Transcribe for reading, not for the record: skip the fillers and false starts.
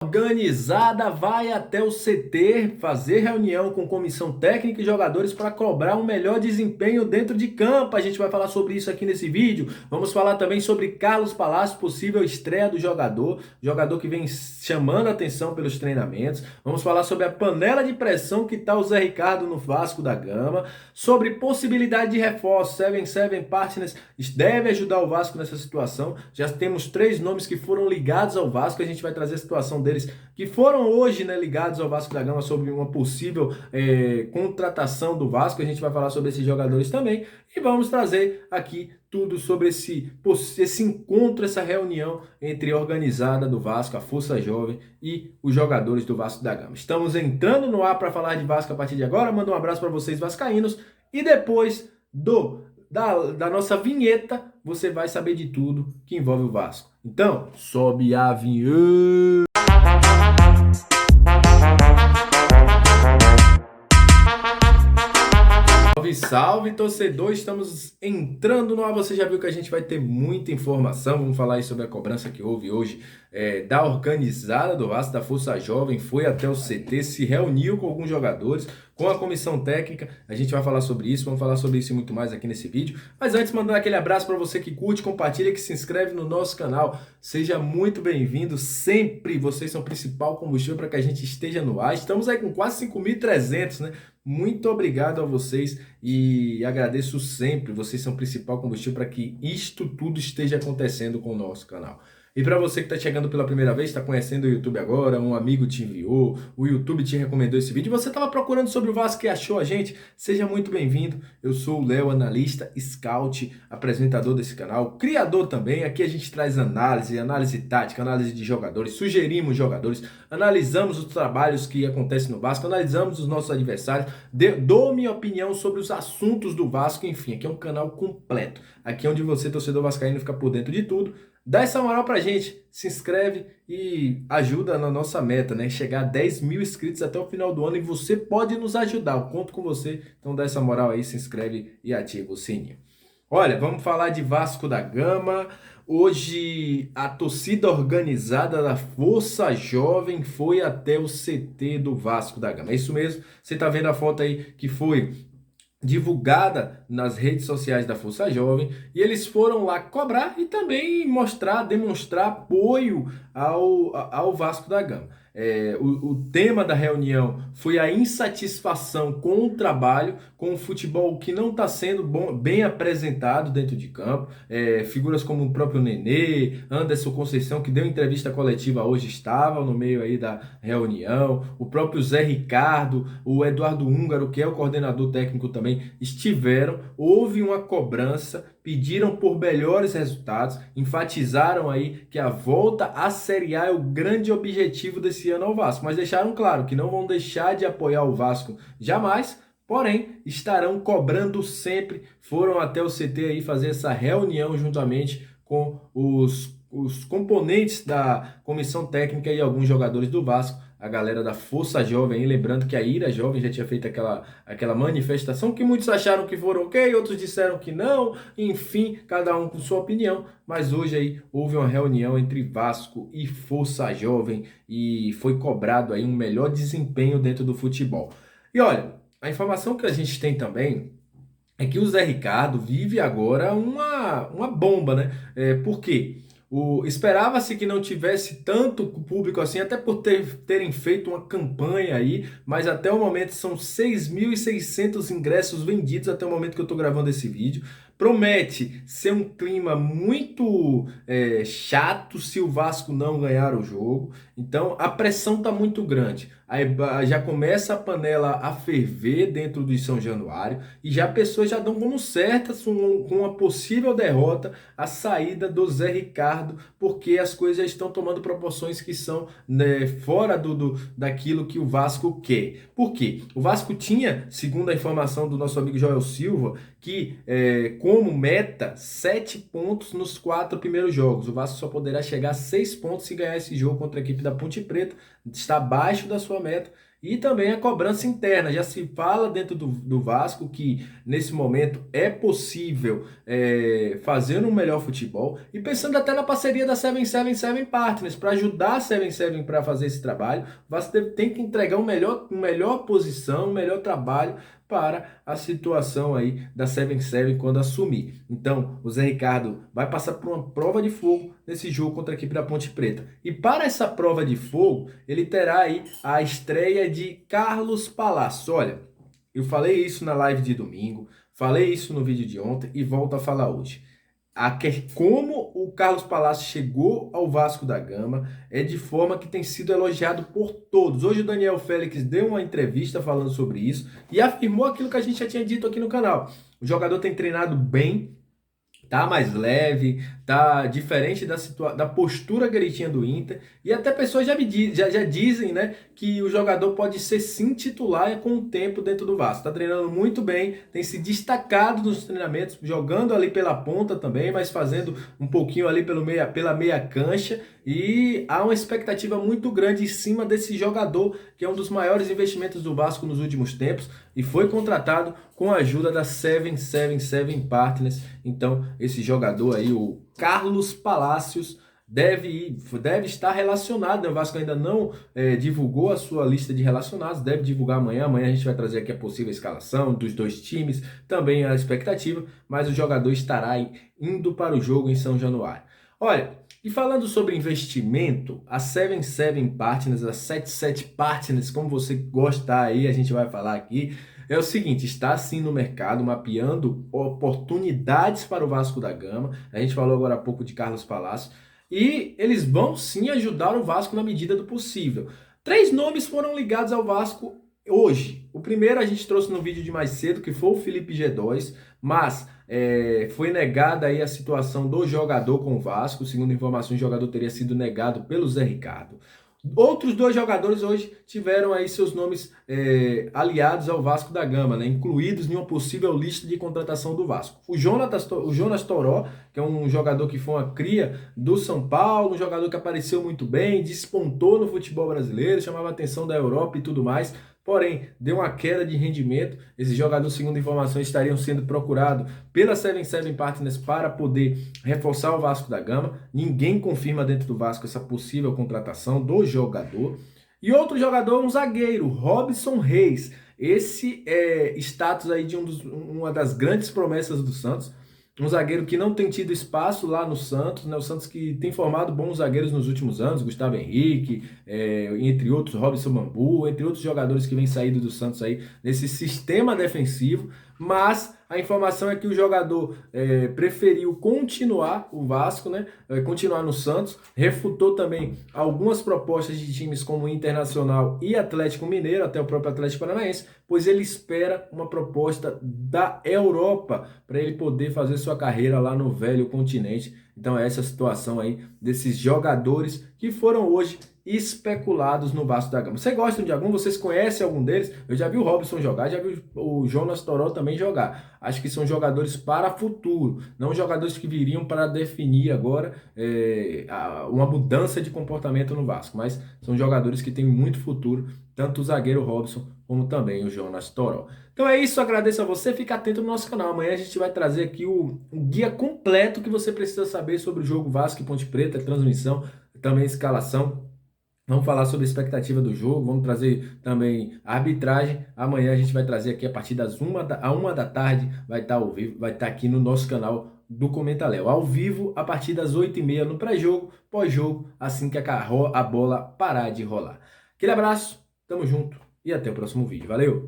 Organizada vai até o CT fazer reunião com comissão técnica e jogadores para cobrar um melhor desempenho dentro de campo. A gente vai falar sobre isso aqui nesse vídeo. Vamos falar também sobre Carlos Palácio, possível estreia do jogador que vem chamando a atenção pelos treinamentos. Vamos falar sobre a panela de pressão que está o Zé Ricardo no Vasco da Gama, sobre possibilidade de reforço. 77 Partners deve ajudar o Vasco nessa situação. Já temos 3 nomes que foram ligados ao Vasco. A gente vai trazer a situação deles que foram hoje, né, ligados ao Vasco da Gama sobre uma possível contratação do Vasco. A gente vai falar sobre esses jogadores também e vamos trazer aqui tudo sobre esse encontro, essa reunião entre a organizada do Vasco, a Força Jovem e os jogadores do Vasco da Gama. Estamos entrando no ar para falar de Vasco a partir de agora. Mando um abraço para vocês vascaínos e depois da nossa vinheta você vai saber de tudo que envolve o Vasco. Então, sobe a vinheta! Salve, salve, torcedor! Estamos entrando no ar. Você já viu que a gente vai ter muita informação. Vamos falar aí sobre a cobrança que houve hoje da organizada do Vasco, da Força Jovem. Foi até o CT, se reuniu com alguns jogadores, com a comissão técnica. A gente vai falar sobre isso, vamos falar sobre isso e muito mais aqui nesse vídeo. Mas antes, mandar aquele abraço para você que curte, compartilha, que se inscreve no nosso canal. Seja muito bem-vindo. Sempre vocês são o principal combustível para que a gente esteja no ar. Estamos aí com quase 5.300, né? Muito obrigado a vocês e agradeço sempre. Vocês são o principal combustível para que isto tudo esteja acontecendo com o nosso canal. E para você que está chegando pela primeira vez, está conhecendo o YouTube agora, um amigo te enviou, o YouTube te recomendou esse vídeo, você estava procurando sobre o Vasco e achou a gente, seja muito bem-vindo. Eu sou o Léo, analista, scout, apresentador desse canal, criador também. Aqui a gente traz análise tática, análise de jogadores, sugerimos jogadores, analisamos os trabalhos que acontecem no Vasco, analisamos os nossos adversários, dou minha opinião sobre os assuntos do Vasco, enfim, aqui é um canal completo. Aqui é onde você, torcedor vascaíno, fica por dentro de tudo. Dá essa moral pra gente, se inscreve e ajuda na nossa meta, né? Chegar a 10 mil inscritos até o final do ano e você pode nos ajudar, eu conto com você. Então dá essa moral aí, se inscreve e ativa o sininho. Olha, vamos falar de Vasco da Gama. Hoje a torcida organizada da Força Jovem foi até o CT do Vasco da Gama. É isso mesmo, você tá vendo a foto aí que foi divulgada nas redes sociais da Força Jovem, e eles foram lá cobrar e também demonstrar apoio ao Vasco da Gama. O tema da reunião foi a insatisfação com o trabalho, com o futebol que não está sendo bem apresentado dentro de campo. Figuras como o próprio Nenê, Anderson Conceição, que deu entrevista coletiva hoje, estavam no meio aí da reunião, o próprio Zé Ricardo, o Eduardo Húngaro, que é o coordenador técnico também, estiveram. Houve uma cobrança, pediram por melhores resultados, enfatizaram aí que a volta à Série A é o grande objetivo desse ano ao Vasco, mas deixaram claro que não vão deixar de apoiar o Vasco jamais, porém estarão cobrando sempre. Foram até o CT aí fazer essa reunião juntamente com os componentes da comissão técnica e alguns jogadores do Vasco, a galera da Força Jovem, lembrando que a Ira Jovem já tinha feito aquela manifestação que muitos acharam que foram ok, outros disseram que não, enfim, cada um com sua opinião, mas hoje aí houve uma reunião entre Vasco e Força Jovem e foi cobrado aí um melhor desempenho dentro do futebol. E olha, a informação que a gente tem também é que o Zé Ricardo vive agora uma bomba, né? Por quê? Esperava-se que não tivesse tanto público assim, até por terem feito uma campanha aí, mas até o momento são 6.600 ingressos vendidos até o momento que eu estou gravando esse vídeo. Promete ser um clima muito chato se o Vasco não ganhar o jogo. Então a pressão está muito grande. Aí já começa a panela a ferver dentro do São Januário e já pessoas já dão como certas com uma possível derrota a saída do Zé Ricardo, porque as coisas já estão tomando proporções que são, né, fora daquilo que o Vasco quer. Por quê? O Vasco tinha, segundo a informação do nosso amigo Joel Silva, que como meta 7 pontos nos 4 primeiros jogos. O Vasco só poderá chegar a 6 pontos se ganhar esse jogo contra a equipe da Ponte Preta. Está abaixo da sua meta e também a cobrança interna. Já se fala dentro do Vasco que nesse momento é possível fazer um melhor futebol e pensando até na parceria da 777 Partners para ajudar a 77 para fazer esse trabalho. O Vasco tem que entregar uma melhor posição, um melhor trabalho para a situação aí da 77 quando assumir. Então, o Zé Ricardo vai passar por uma prova de fogo nesse jogo contra a equipe da Ponte Preta. E para essa prova de fogo, ele terá aí a estreia de Carlos Palacios. Olha, eu falei isso na live de domingo, falei isso no vídeo de ontem e volto a falar hoje. Como o Carlos Palacios chegou ao Vasco da Gama é de forma que tem sido elogiado por todos. Hoje o Daniel Félix deu uma entrevista falando sobre isso e afirmou aquilo que a gente já tinha dito aqui no canal. O jogador tem treinado bem, tá mais leve, tá diferente da postura que ele tinha do Inter. E até pessoas já dizem, né, que o jogador pode ser sim titular com o tempo dentro do Vasco. Tá treinando muito bem, tem se destacado nos treinamentos, jogando ali pela ponta também, mas fazendo um pouquinho ali pela meia cancha. E há uma expectativa muito grande em cima desse jogador, que é um dos maiores investimentos do Vasco nos últimos tempos e foi contratado com a ajuda da 777 Partners. Então, esse jogador aí, o Carlos Palacios, deve estar relacionado, né? O Vasco ainda não divulgou a sua lista de relacionados, deve divulgar amanhã. Amanhã a gente vai trazer aqui a possível escalação dos dois times, também a expectativa, mas o jogador estará indo para o jogo em São Januário. Olha, e falando sobre investimento, a 77 Partners, a 77 Partners, como você gosta aí, a gente vai falar aqui, é o seguinte, está sim no mercado, mapeando oportunidades para o Vasco da Gama. A gente falou agora há pouco de Carlos Palacios. E eles vão sim ajudar o Vasco na medida do possível. 3 nomes foram ligados ao Vasco hoje. O primeiro a gente trouxe no vídeo de mais cedo, que foi o Felipe G2, mas foi negada aí a situação do jogador com o Vasco. Segundo informações, o jogador teria sido negado pelo Zé Ricardo. Outros 2 jogadores hoje tiveram aí seus nomes aliados ao Vasco da Gama, né, incluídos em uma possível lista de contratação do Vasco. O Jonas Toró, que é um jogador que foi uma cria do São Paulo, um jogador que apareceu muito bem, despontou no futebol brasileiro, chamava a atenção da Europa e tudo mais. Porém, deu uma queda de rendimento. Esses jogadores, segundo informações, estariam sendo procurados pela 77 Partners para poder reforçar o Vasco da Gama. Ninguém confirma dentro do Vasco essa possível contratação do jogador. E outro jogador, um zagueiro, Robson Reis. Esse é status aí de uma das grandes promessas do Santos. Um zagueiro que não tem tido espaço lá no Santos, né? O Santos que tem formado bons zagueiros nos últimos anos, Gustavo Henrique, entre outros, Robson Bambu, entre outros jogadores que vêm saído do Santos aí nesse sistema defensivo, mas a informação é que o jogador preferiu continuar o Vasco, né? Continuar no Santos, refutou também algumas propostas de times como Internacional e Atlético Mineiro, até o próprio Atlético Paranaense, pois ele espera uma proposta da Europa para ele poder fazer sua carreira lá no velho continente. Então é essa situação aí desses jogadores que foram hoje especulados no Vasco da Gama. Você gosta de algum? Vocês conhecem algum deles? Eu já vi o Robson jogar, já vi o Jonas Toró também jogar. Acho que são jogadores para futuro, não jogadores que viriam para definir agora uma mudança de comportamento no Vasco, mas são jogadores que têm muito futuro, tanto o zagueiro Robson como também o Jonas Toró. Então é isso, agradeço a você, fica atento no nosso canal. Amanhã a gente vai trazer aqui o guia completo que você precisa saber sobre o jogo Vasco e Ponte Preta, transmissão, também escalação. Vamos falar sobre a expectativa do jogo, vamos trazer também a arbitragem. Amanhã a gente vai trazer aqui a partir das 1 da tarde, vai estar ao vivo, vai estar aqui no nosso canal do Comenta Léo. Ao vivo, a partir das 8h30 no pré-jogo, pós-jogo, assim que a bola parar de rolar. Aquele abraço, tamo junto e até o próximo vídeo. Valeu!